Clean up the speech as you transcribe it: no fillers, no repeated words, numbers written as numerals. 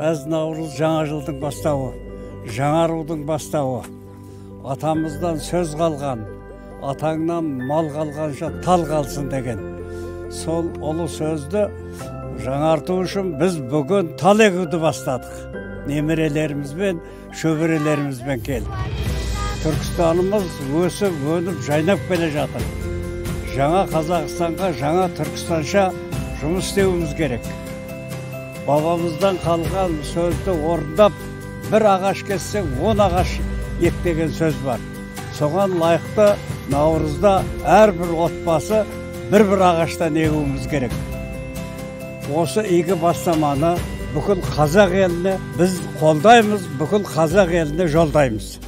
Әз Наурыз жаңа жылдың бастауы, жаңарудың бастауы. Атамыздан сөз қалған, атаңнан мал қалғанша тал қалсын деген. Сол ұлы сөзді жаңарту үшін біз бүгін тал егуді бастадық. Немерелерімізбен, шөберелерімізбен келіп. Түркістанымыз өсіп, өніп, жайнап келе жатыр. Жаңа Қазақстанға, жаңа Түркістанша жұмыс істеуіміз керек. Бабамыздан қалған сөзді орындап, бір ағаш кессең, 10 ағаш ек деген сөз бар. Соған лайықты Наурызда әрбір отбасы бір ағаштан егуіміз керек. Осы игі бастаманы бүкіл қазақ еліне біз қолдаймыз, бүкіл қазақ еліне жолдаймыз.